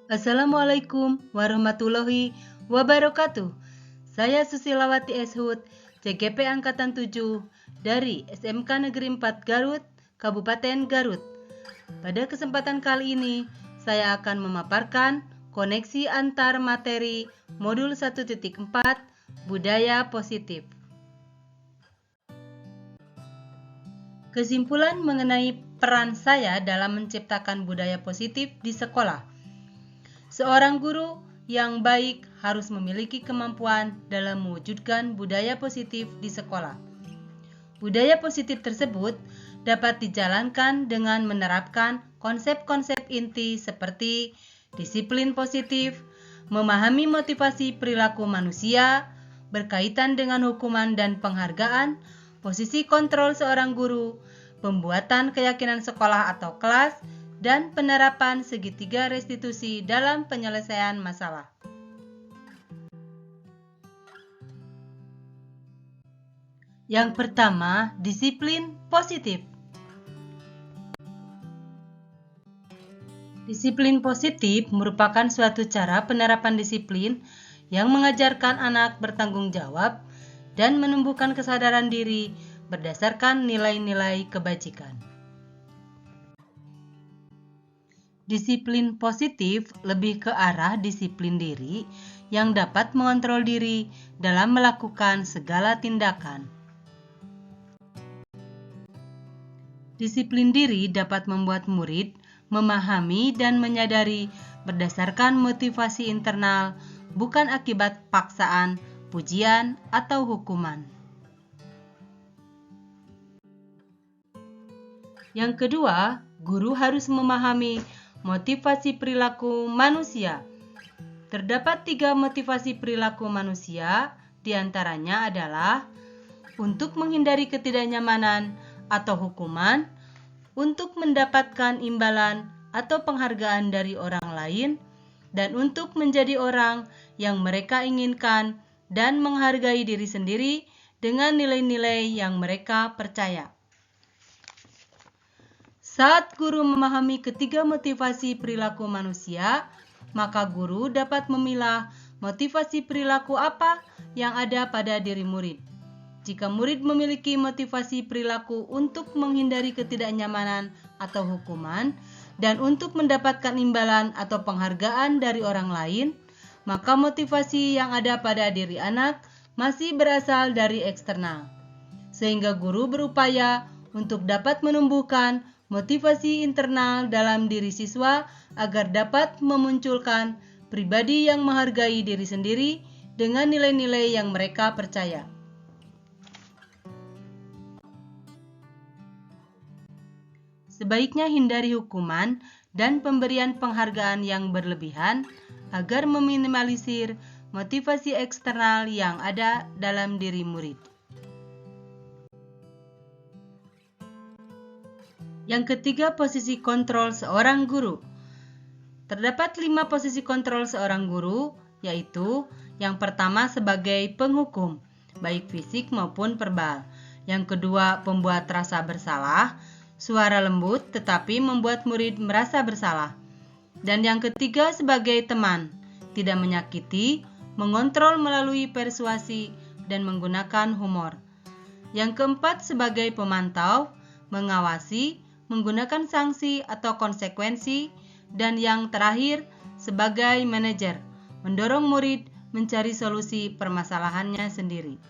Assalamualaikum warahmatullahi wabarakatuh. Saya Susilawati Eshut, CGP Angkatan 7 dari SMK Negeri 4 Garut, Kabupaten Garut. Pada kesempatan kali ini, saya akan memaparkan koneksi antar materi modul 1.4 Budaya Positif. Kesimpulan mengenai peran saya dalam menciptakan budaya positif di sekolah. Seorang guru yang baik harus memiliki kemampuan dalam mewujudkan budaya positif di sekolah. Budaya positif tersebut dapat dijalankan dengan menerapkan konsep-konsep inti seperti disiplin positif, memahami motivasi perilaku manusia, berkaitan dengan hukuman dan penghargaan, posisi kontrol seorang guru, pembuatan keyakinan sekolah atau kelas, dan penerapan segitiga restitusi dalam penyelesaian masalah. Yang pertama, disiplin positif. Disiplin positif merupakan suatu cara penerapan disiplin yang mengajarkan anak bertanggung jawab dan menumbuhkan kesadaran diri berdasarkan nilai-nilai kebajikan. Disiplin positif lebih ke arah disiplin diri yang dapat mengontrol diri dalam melakukan segala tindakan. Disiplin diri dapat membuat murid memahami dan menyadari berdasarkan motivasi internal, bukan akibat paksaan, pujian, atau hukuman. Yang kedua, guru harus memahami motivasi perilaku manusia. Terdapat 3 motivasi perilaku manusia, diantaranya adalah untuk menghindari ketidaknyamanan atau hukuman, untuk mendapatkan imbalan atau penghargaan dari orang lain, dan untuk menjadi orang yang mereka inginkan dan menghargai diri sendiri dengan nilai-nilai yang mereka percaya. Saat guru memahami ketiga motivasi perilaku manusia, maka guru dapat memilah motivasi perilaku apa yang ada pada diri murid. Jika murid memiliki motivasi perilaku untuk menghindari ketidaknyamanan atau hukuman, dan untuk mendapatkan imbalan atau penghargaan dari orang lain, maka motivasi yang ada pada diri anak masih berasal dari eksternal. Sehingga guru berupaya untuk dapat menumbuhkan motivasi internal dalam diri siswa agar dapat memunculkan pribadi yang menghargai diri sendiri dengan nilai-nilai yang mereka percaya. Sebaiknya hindari hukuman dan pemberian penghargaan yang berlebihan agar meminimalisir motivasi eksternal yang ada dalam diri murid. Yang ketiga, posisi kontrol seorang guru. Terdapat 5 posisi kontrol seorang guru, yaitu yang pertama sebagai penghukum, baik fisik maupun verbal. Yang kedua, pembuat rasa bersalah, suara lembut tetapi membuat murid merasa bersalah. Dan yang ketiga, sebagai teman, tidak menyakiti, mengontrol melalui persuasi, dan menggunakan humor. Yang keempat, sebagai pemantau, mengawasi, menggunakan sanksi atau konsekuensi, dan yang terakhir sebagai manajer, mendorong murid mencari solusi permasalahannya sendiri.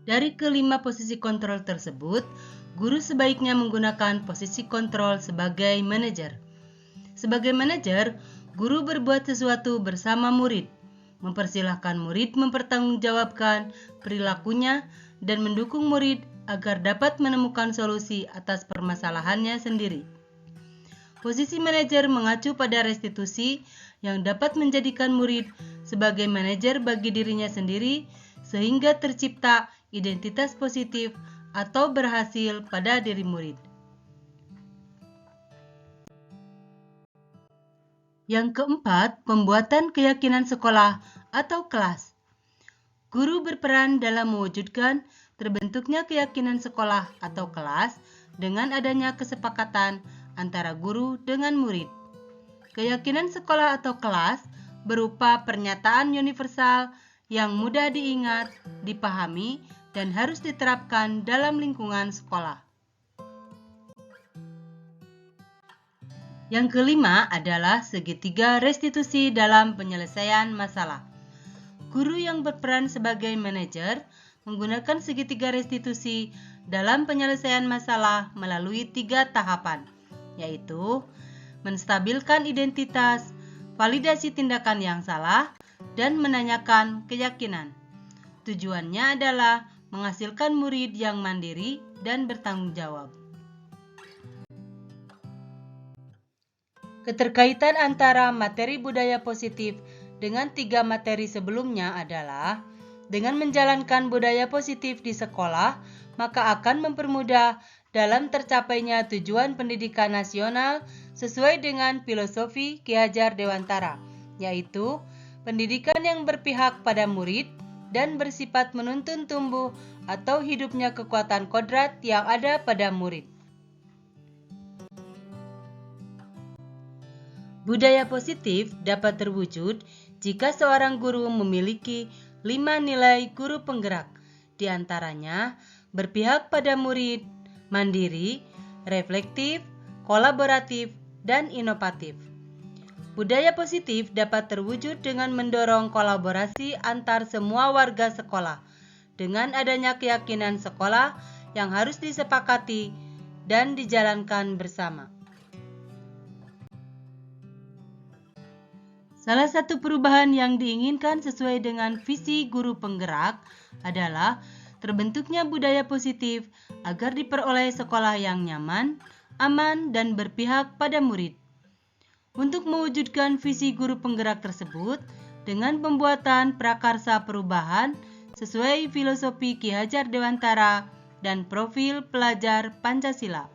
Dari kelima posisi kontrol tersebut, guru sebaiknya menggunakan posisi kontrol sebagai manajer. Sebagai manajer, guru berbuat sesuatu bersama murid, mempersilahkan murid mempertanggungjawabkan perilakunya dan mendukung murid agar dapat menemukan solusi atas permasalahannya sendiri. Posisi manajer mengacu pada restitusi yang dapat menjadikan murid sebagai manajer bagi dirinya sendiri sehingga tercipta identitas positif atau berhasil pada diri murid. Yang keempat, pembuatan keyakinan sekolah atau kelas. Guru berperan dalam mewujudkan terbentuknya keyakinan sekolah atau kelas dengan adanya kesepakatan antara guru dengan murid. Keyakinan sekolah atau kelas berupa pernyataan universal yang mudah diingat, dipahami, dan harus diterapkan dalam lingkungan sekolah. Yang kelima adalah segitiga restitusi dalam penyelesaian masalah. Guru yang berperan sebagai manajer menggunakan segitiga restitusi dalam penyelesaian masalah melalui 3 tahapan, yaitu menstabilkan identitas, validasi tindakan yang salah, dan menanyakan keyakinan. Tujuannya adalah menghasilkan murid yang mandiri dan bertanggung jawab. Keterkaitan antara materi budaya positif dengan 3 materi sebelumnya adalah dengan menjalankan budaya positif di sekolah, maka akan mempermudah dalam tercapainya tujuan pendidikan nasional sesuai dengan filosofi Ki Hajar Dewantara, yaitu pendidikan yang berpihak pada murid dan bersifat menuntun tumbuh atau hidupnya kekuatan kodrat yang ada pada murid. Budaya positif dapat terwujud jika seorang guru memiliki 5 nilai guru penggerak, di antaranya berpihak pada murid, mandiri, reflektif, kolaboratif, dan inovatif. Budaya positif dapat terwujud dengan mendorong kolaborasi antar semua warga sekolah, dengan adanya keyakinan sekolah yang harus disepakati dan dijalankan bersama. Salah satu perubahan yang diinginkan sesuai dengan visi guru penggerak adalah terbentuknya budaya positif agar diperoleh sekolah yang nyaman, aman, dan berpihak pada murid. Untuk mewujudkan visi guru penggerak tersebut, dengan pembuatan prakarsa perubahan sesuai filosofi Ki Hajar Dewantara dan profil pelajar Pancasila.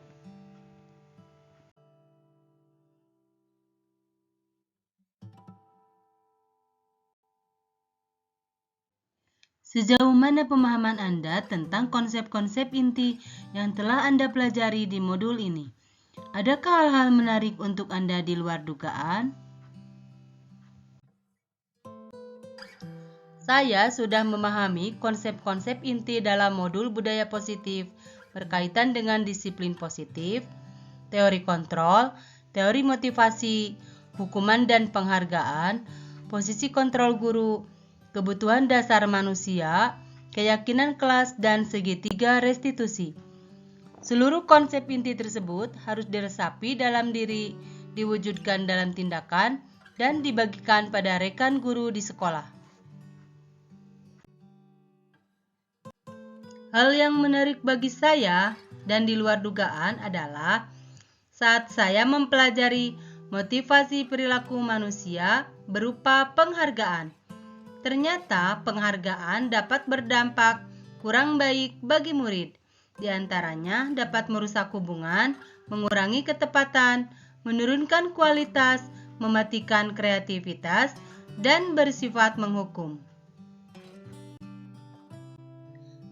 Sejauh mana pemahaman Anda tentang konsep-konsep inti yang telah Anda pelajari di modul ini? Adakah hal-hal menarik untuk Anda di luar dugaan? Saya sudah memahami konsep-konsep inti dalam modul budaya positif berkaitan dengan disiplin positif, teori kontrol, teori motivasi, hukuman dan penghargaan, posisi kontrol guru, kebutuhan dasar manusia, keyakinan kelas, dan segitiga restitusi. Seluruh konsep inti tersebut harus diresapi dalam diri, diwujudkan dalam tindakan, dan dibagikan pada rekan guru di sekolah. Hal yang menarik bagi saya dan di luar dugaan adalah saat saya mempelajari motivasi perilaku manusia berupa penghargaan. Ternyata penghargaan dapat berdampak kurang baik bagi murid. Di antaranya dapat merusak hubungan, mengurangi ketepatan, menurunkan kualitas, mematikan kreativitas, dan bersifat menghukum.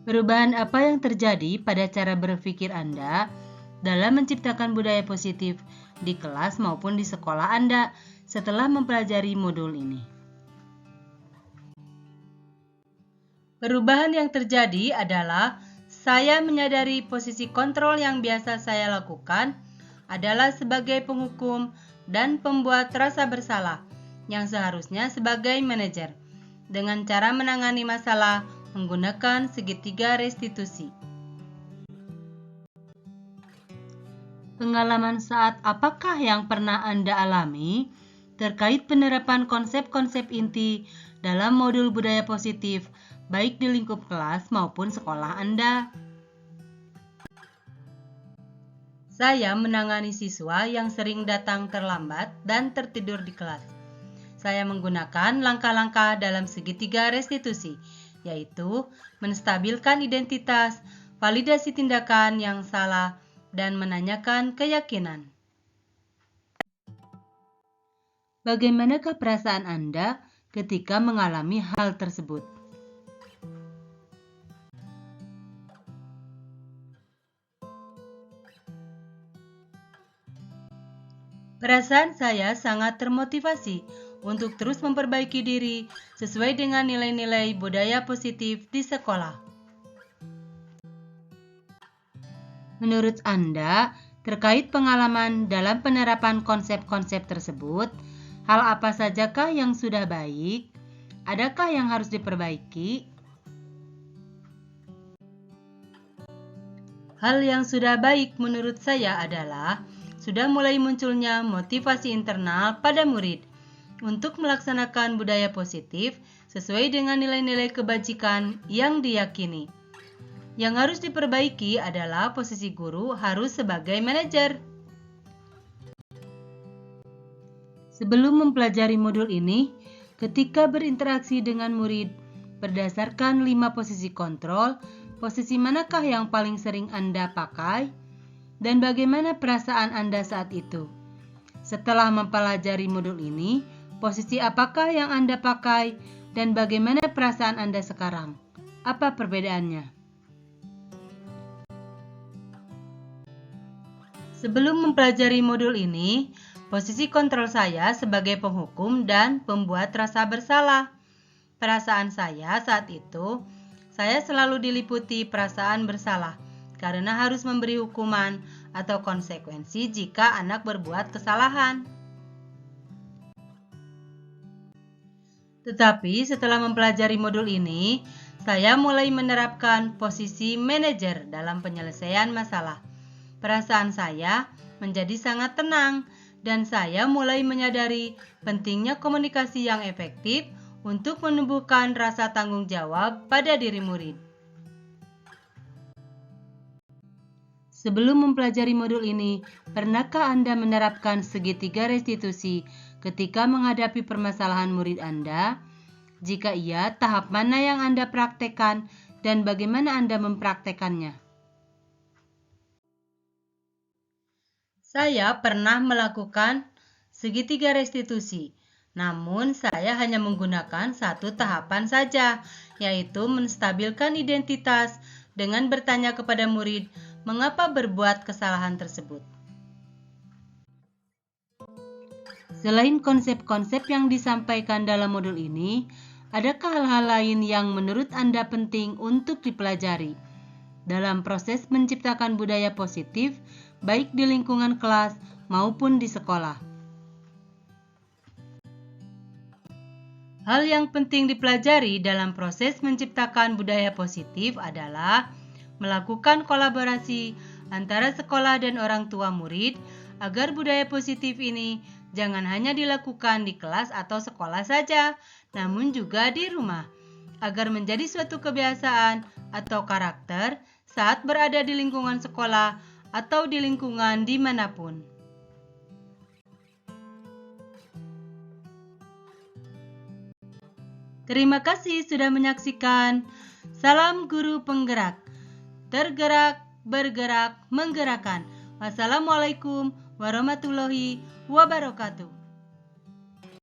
Perubahan apa yang terjadi pada cara berpikir Anda dalam menciptakan budaya positif di kelas maupun di sekolah Anda setelah mempelajari modul ini? Perubahan yang terjadi adalah saya menyadari posisi kontrol yang biasa saya lakukan adalah sebagai penghukum dan pembuat rasa bersalah yang seharusnya sebagai manajer dengan cara menangani masalah menggunakan segitiga restitusi. Pengalaman saat apakah yang pernah Anda alami terkait penerapan konsep-konsep inti dalam modul budaya positif baik di lingkup kelas maupun sekolah Anda? Saya menangani siswa yang sering datang terlambat dan tertidur di kelas. Saya menggunakan langkah-langkah dalam segitiga restitusi, yaitu menstabilkan identitas, validasi tindakan yang salah, dan menanyakan keyakinan. Bagaimanakah perasaan Anda ketika mengalami hal tersebut? Perasaan saya sangat termotivasi untuk terus memperbaiki diri sesuai dengan nilai-nilai budaya positif di sekolah. Menurut Anda, terkait pengalaman dalam penerapan konsep-konsep tersebut, hal apa sajakah yang sudah baik? Adakah yang harus diperbaiki? Hal yang sudah baik menurut saya adalah sudah mulai munculnya motivasi internal pada murid untuk melaksanakan budaya positif sesuai dengan nilai-nilai kebajikan yang diyakini. Yang harus diperbaiki adalah posisi guru harus sebagai manajer. Sebelum mempelajari modul ini, ketika berinteraksi dengan murid, berdasarkan 5 posisi kontrol, posisi manakah yang paling sering Anda pakai? Dan bagaimana perasaan Anda saat itu? Setelah mempelajari modul ini, posisi apakah yang Anda pakai? Dan bagaimana perasaan Anda sekarang? Apa perbedaannya? Sebelum mempelajari modul ini, posisi kontrol saya sebagai penghukum dan pembuat rasa bersalah. Perasaan saya saat itu, saya selalu diliputi perasaan bersalah karena harus memberi hukuman atau konsekuensi jika anak berbuat kesalahan. Tetapi setelah mempelajari modul ini, saya mulai menerapkan posisi manajer dalam penyelesaian masalah. Perasaan saya menjadi sangat tenang dan saya mulai menyadari pentingnya komunikasi yang efektif untuk menumbuhkan rasa tanggung jawab pada diri murid. Sebelum mempelajari modul ini, pernahkah Anda menerapkan segitiga restitusi ketika menghadapi permasalahan murid Anda? Jika iya, tahap mana yang Anda praktekkan dan bagaimana Anda mempraktekannya? Saya pernah melakukan segitiga restitusi, namun saya hanya menggunakan satu tahapan saja, yaitu menstabilkan identitas dengan bertanya kepada murid mengapa berbuat kesalahan tersebut. Selain konsep-konsep yang disampaikan dalam modul ini, adakah hal-hal lain yang menurut Anda penting untuk dipelajari dalam proses menciptakan budaya positif, baik di lingkungan kelas maupun di sekolah? Hal yang penting dipelajari dalam proses menciptakan budaya positif adalah melakukan kolaborasi antara sekolah dan orang tua murid agar budaya positif ini jangan hanya dilakukan di kelas atau sekolah saja, namun juga di rumah, agar menjadi suatu kebiasaan atau karakter saat berada di lingkungan sekolah atau di lingkungan dimanapun. Terima kasih sudah menyaksikan. Salam Guru Penggerak. Tergerak, bergerak, menggerakkan. Wassalamualaikum warahmatullahi wabarakatuh.